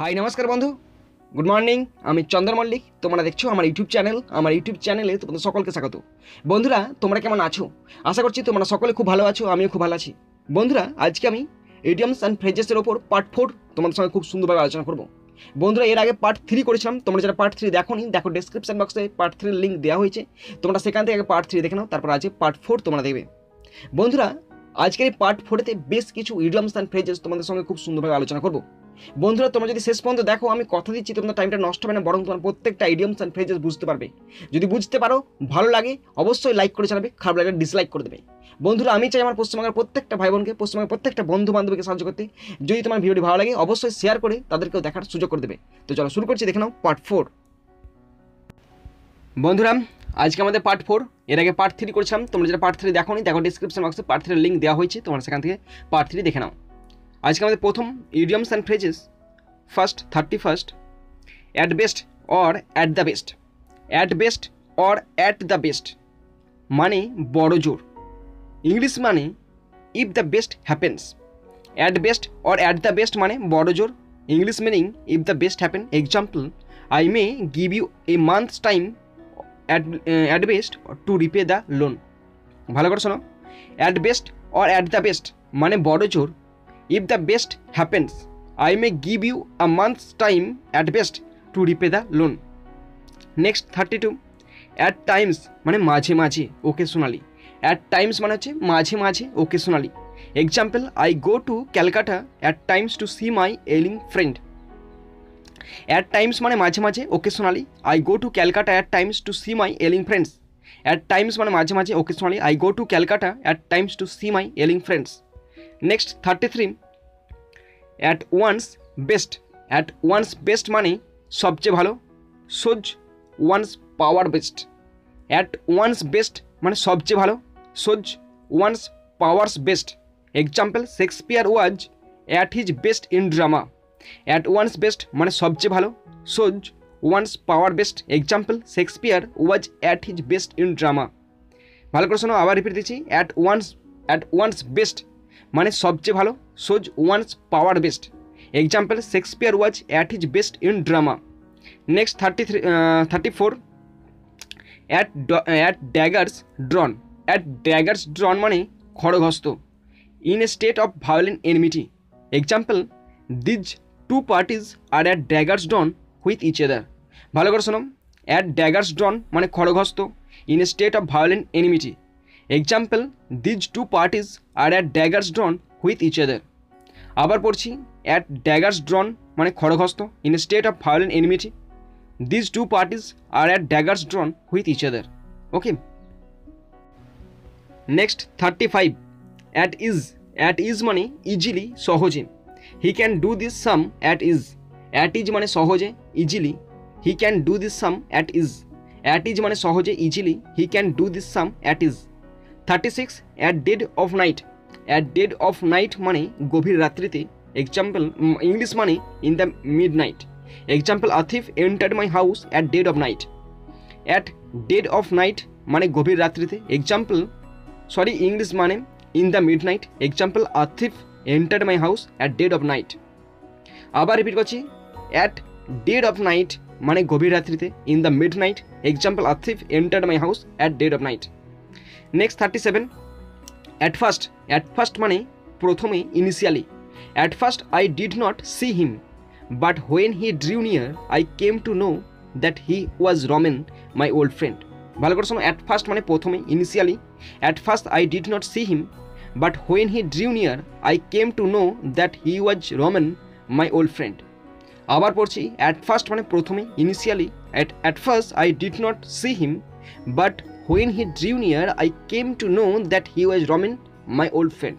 High নমস্কার বন্ধু, good morning. আমি চন্দন মল্লিক, তোমরা দেখছো আমার ইউটিউব চ্যানেল। আমার ইউটিউব চ্যানেলে তোমাদের সকলকে স্বাগত। বন্ধুরা, তোমরা কেমন আছো? আশা করছি তোমরা সকলে খুব ভালো আছো, আমিও খুব ভালো আছি। বন্ধুরা, আজকে আমি ইডিয়মস অ্যান্ড ফ্রেজেসের ওপর পার্ট 4 তোমাদের সঙ্গে খুব সুন্দরভাবে আলোচনা করব। বন্ধুরা, এর আগে পার্ট 3 করেছিলাম। তোমরা যারা পার্ট 3 দেখোনি, দেখো ডেসক্রিপশন বক্সে পার্ট 3 লিঙ্ক দেওয়া হয়েছে, তোমরা সেখান থেকে আগে পার্ট 3 দেখে নাও, তারপর আজকে পার্ট 4 তোমরা দেখবে। বন্ধুরা, আজকের এই পার্ট 4-তে বেশ কিছু ইডিয়মস অ্যান্ড ফ্রেজেস তোমাদের সঙ্গে খুব সুন্দরভাবে আলোচনা করব। বন্ধুরা, তোমরা যদি শেষ পর্যন্ত দেখো, আমি কথা দিচ্ছি তোমাদের টাইমটা নষ্ট হবে না, বরং তোমার প্রত্যেকটা ইডিয়মস অ্যান্ড ফ্রেজেস বুঝতে পারবে। যদি বুঝতে পারো, ভালো লাগে অবশ্যই লাইক করে চালাবে, খারাপ লাগলে ডিসলাইক করে দেবে। বন্ধুরা, আমি চাই আমার পশ্চিমবঙ্গের প্রত্যেকটা ভাই বোনকে, পশ্চিমবঙ্গের প্রত্যেকটা বন্ধু বান্ধবীকে সাহায্য করতে। যদি তোমার ভিডিওটি ভালো লাগে অবশ্যই শেয়ার করে তাদেরকেও দেখার সুযোগ করে দেবে। তো চলো শুরু করছি, দেখে নাও পার্ট 4। বন্ধুরা, আজকে আমাদের পার্ট 4। এর আগে পার্ট 3 করেছিলাম। তোমরা যারা পার্ট 3 দেখোনি, দেখো ডিসক্রিপশন বক্সে পার্ট 3 লিঙ্ক দেওয়া হয়েছে, তোমরা সেখান থেকে পার্ট 3 দেখে নাও। আজকে আমাদের প্রথম idioms and phrases. First 31st, at best or at the best. At best or at the best মানে বড় জোর। ইংলিশ মানে if the best happens. At best or at the best মানে বড় জোর। English meaning if the best happen. Example, I may give you a months time at best to repay the loan. ভালো করে শোনো, at best or at the best মানে বড় জোর। If the best happens, I may give you a month's time at best to repay the loan. Next 32, at times মানে মাঝে মাঝে, occasionally. At times মানে হচ্ছে মাঝে মাঝে, occasionally. Example, I go to Calcutta at times to see my ailing friend. At times মানে মাঝে মাঝে, occasionally. I go to Calcutta at times to see my ailing friends. At times মানে মাঝে মাঝে, occasionally. I go to Calcutta at times to see my ailing friends. Next 33, at one's best. At one's best মানে সবচেয়ে ভালো। Shows one's power best. At one's best মানে সবচেয়ে ভালো। Shows one's powers best. Example, Shakespeare was at his best in drama. At one's best মানে সবচেয়ে ভালো। Shows one's power best. Example, Shakespeare was at his best in drama. ভালো করে শোনো, আবার রিপিট দিচ্ছি। অ্যাট ওয়ান্স বেস্ট মানে সবচেয়ে ভালো। Shows one's power best. Example, Shakespeare was at his best in drama. Next 34, at daggers drawn. At daggers drawn মানে খড়গহস্ত। In a state of violent enmity. Example, these two parties are at daggers drawn with each other. ভালো করে শোনো, at daggers drawn মানে খড়গহস্ত। In a state of violent enmity. Example, these two parties are at daggers drawn with each other. আবার পড়ছি, at daggers drawn মানে খড়গহস্ত। In a state of violent enmity. These two parties are at daggers drawn with each other. Okay. Next 35, at ease. At ease মানে easily, সহজে। He can do this sum at ease. At ease মানে সহজে, easily. He can do this sum at ease. At ease মানে সহজে, easily. He can do this sum at ease. 36, at dead of night. At dead of night মানে গভীর রাত্রিতে। Example, English মানে in the mid night. Example, a thief entered my house at dead of night. At dead of night মানে গভীর রাত্রিতে। Example, English মানে in the mid night. Example, a thief entered my house at dead of night. আবার repeat করছি, at dead of night মানে গভীর রাত্রিতে। In the mid night. Example, a thief entered my house at dead of night. Next 37, at first. At first মানে প্রথমে, initially. At first I did not see him, but when he drew near I came to know that he was Ramen my old friend. ভালো করে শোনো, at first মানে প্রথমে, initially. At first I did not see him, but when he drew near I came to know that he was Ramen my old friend. আবার পড়ছি, at first মানে প্রথমে, initially. At first I did not see him, but when he drew near I came to know that he was Roman my old friend.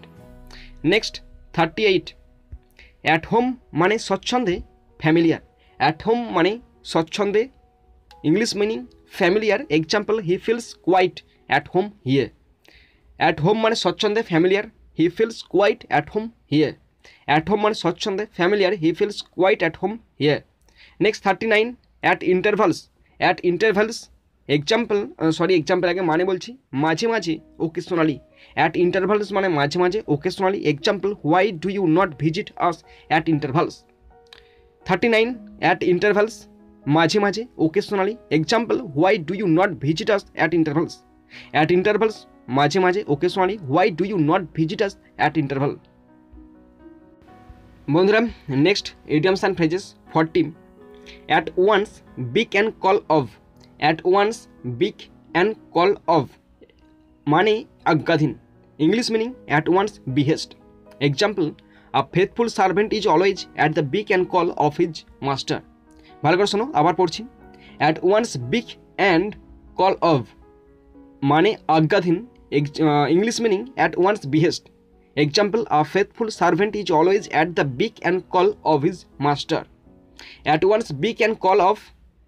Next 38, at home মানে স্বচ্ছন্দে, familiar. At home মানে স্বচ্ছন্দে, English meaning familiar. Example, he feels quite at home here. At home মানে স্বচ্ছন্দে, familiar. He feels quite at home here. At home মানে স্বচ্ছন্দে, familiar. He feels quite at home here. Next 39, at intervals. At intervals example আগে মানে বলছি, মাঝে মাঝে, occasionally. At intervals মানে মাঝে মাঝে, occasionally. Example, why do you not visit us at intervals. 39 at intervals মাঝে মাঝে occasionally example why do you not visit us at intervals মাঝে মাঝে occasionally why do you not visit us at interval বন্ধুরা next idioms and phrases 40 at once big and call of at once big and call of মানে আজ্ঞাধীন English meaning at once behest example a faithful servant is always at the beck and call of his master ভালো করে শোনো আবার পড়ছি at once big and call of মানে আজ্ঞাধীন English meaning at once behest example a faithful servant is always at the beck and call of his master at once beck and call of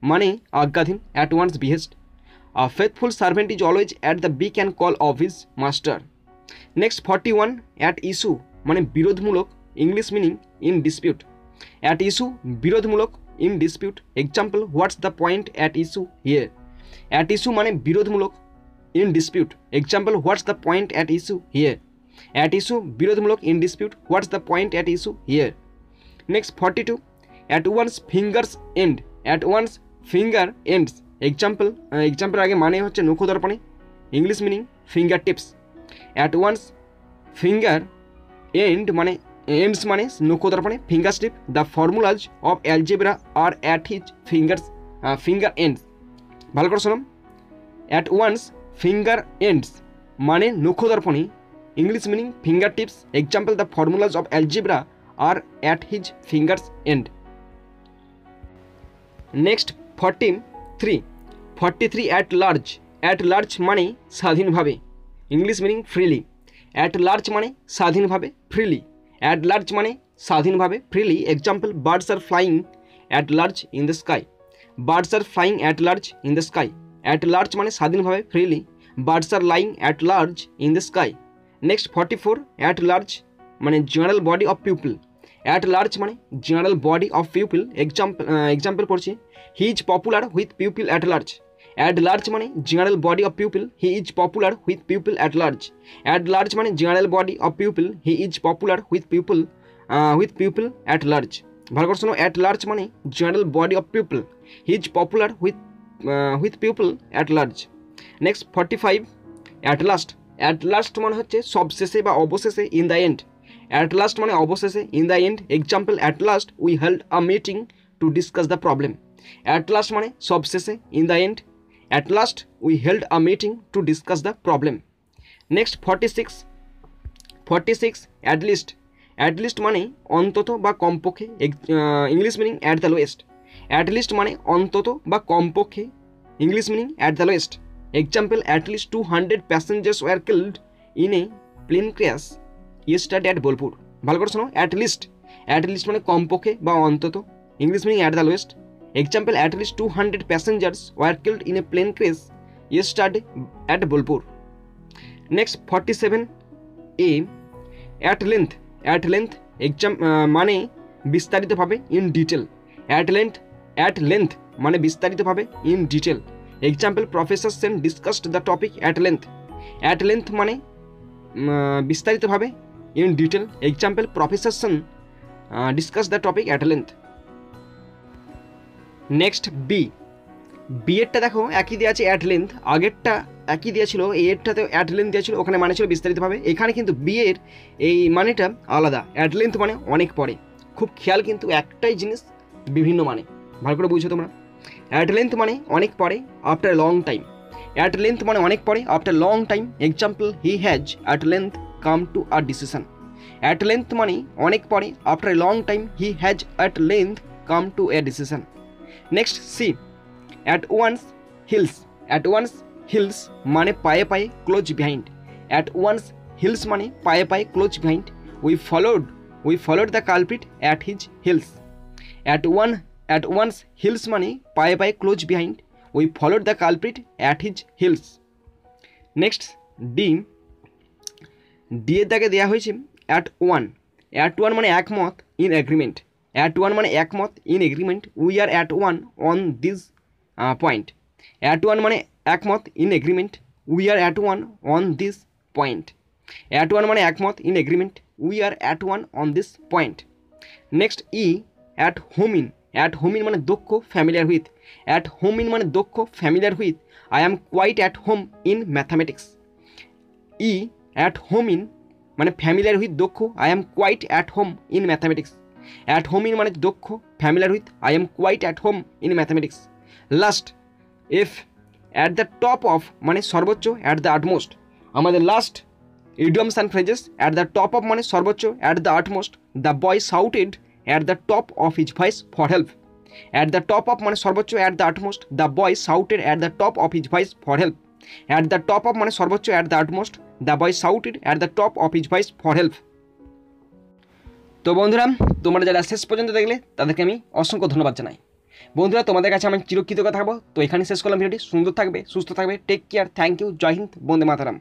মানে আজ্ঞাধীন at once behest a faithful servant is always at the beck and call of his master next 41 at issue মানে বিরোধমূলক English meaning in dispute at issue বিরোধমূলক in dispute example what's the point at issue here at issue মানে বিরোধমূলক in dispute example what's the point at issue here at issue বিরোধমূলক in dispute what's the point at issue here next 42 at one's fingers end at one's finger ends example আগে মানে হচ্ছে নখদর্পণে English meaning fingertips at one's finger end মানে ends মানে নখদর্পণে fingertip the formulas of algebra are at his finger ends ভালো করে শোনো at one's finger ends মানে নখদর্পণে English meaning fingertips example the formulas of algebra are at his fingers end next 43 at large মানে স্বাধীনভাবে English meaning freely at large মানে স্বাধীনভাবে freely at large মানে স্বাধীনভাবে freely example birds are flying at large in the sky birds are flying at large in the sky at large মানে স্বাধীনভাবে freely birds are lying at large in the sky next 44 at large মানে general body of people at large মানে general body of people example পড়ছি he is popular with people at large মানে general body of people he is popular with people at large মানে general body of people he is popular with people at large ভালো করে শোনো at large মানে general body of people he is popular with people at large next 45 at last মানে হচ্ছে সবশেষে বা অবশেষে in the end at last মানে অবশেষে in the end example at last we held a meeting to discuss the problem at last মানে সবশেষে in the end at last we held a meeting to discuss the problem next 46 at least মানে অন্তত বা কমপক্ষে English meaning at the lowest at least মানে অন্তত বা কমপক্ষে English meaning at the lowest example at least 200 passengers were killed in a plane crash yesterday at Bolpur ভালো করে শোনো at least মানে কমপক্ষে বা অন্তত English meaning at the lowest example at least 200 passengers were killed in a plane crash yesterday at Bolpur next 47a at length মানে বিস্তারিতভাবে in detail at length মানে বিস্তারিতভাবে in detail example professor Sen discussed the topic at length মানে বিস্তারিতভাবে in detail example professor Sen discussed the topic at length next b এরটা দেখো একই দেওয়া আছে at length আগেরটা একই দেওয়া ছিল এরটাতে at length দেওয়া ছিল ওখানে মানে ছিল বিস্তারিতভাবে এখানে কিন্তু b এর এই মানেটা আলাদা at length মানে অনেক পরে খুব খেয়াল কিন্তু একটাই জিনিস বিভিন্ন মানে ভালো করে বুঝছো তোমরা at length মানে অনেক পরে after a long time at length মানে অনেক পরে after long time example he has at length come to a decision at length মানে অনেক পরে after a long time he has at length come to a decision next c at one's heels মানে পায়ে পায়ে close behind at one's heels মানে পায়ে পায়ে close behind we followed the culprit at his heels at one's heels মানে পায়ে পায়ে close behind we followed the culprit at his heels next d এর দাগে দেওয়া হয়েছে at one মানে একমত in agreement at one মানে একমত in agreement we are at one on this point at one মানে একমত in agreement we are at one on this point at one মানে একমত in agreement we are at one on this point next at home in, at home in মানে দক্ষ, familiar with, at home in মানে দক্ষ, familiar with, I am quite at home in mathematics. ই at home in মানে familiar with দক্ষ, I am quite at home in mathematics. At home in মানে দক্ষ, familiar with, I am quite at home in mathematics. Last F at the top of মানে সর্বোচ্চ, at the utmost. আমাদের last idioms and phrases, at the top of মানে সর্বোচ্চ, at the utmost, the boy shouted at the top of his voice for help. At the top of মানে সর্বোচ্চ, at the utmost, the boy shouted at the top of his voice for help. At the top of মানে সর্বোচ্চ, at the utmost, the boy shouted at the top of his voice for help. তো বন্ধুরা, তোমরা যারা শেষ পর্যন্ত দেখলে তাদেরকে আমি অসংখ্য ধন্যবাদ জানাই। বন্ধুরা, তোমাদের কাছে আমি চিরকৃতজ্ঞ থাকবো। তো এখানে শেষ করলাম ভিডিওটি। সুন্দর থাকবে, সুস্থ থাকবে, টেক কেয়ার, থ্যাংক ইউ, জয় হিন্দ, বন্দে মাতারাম।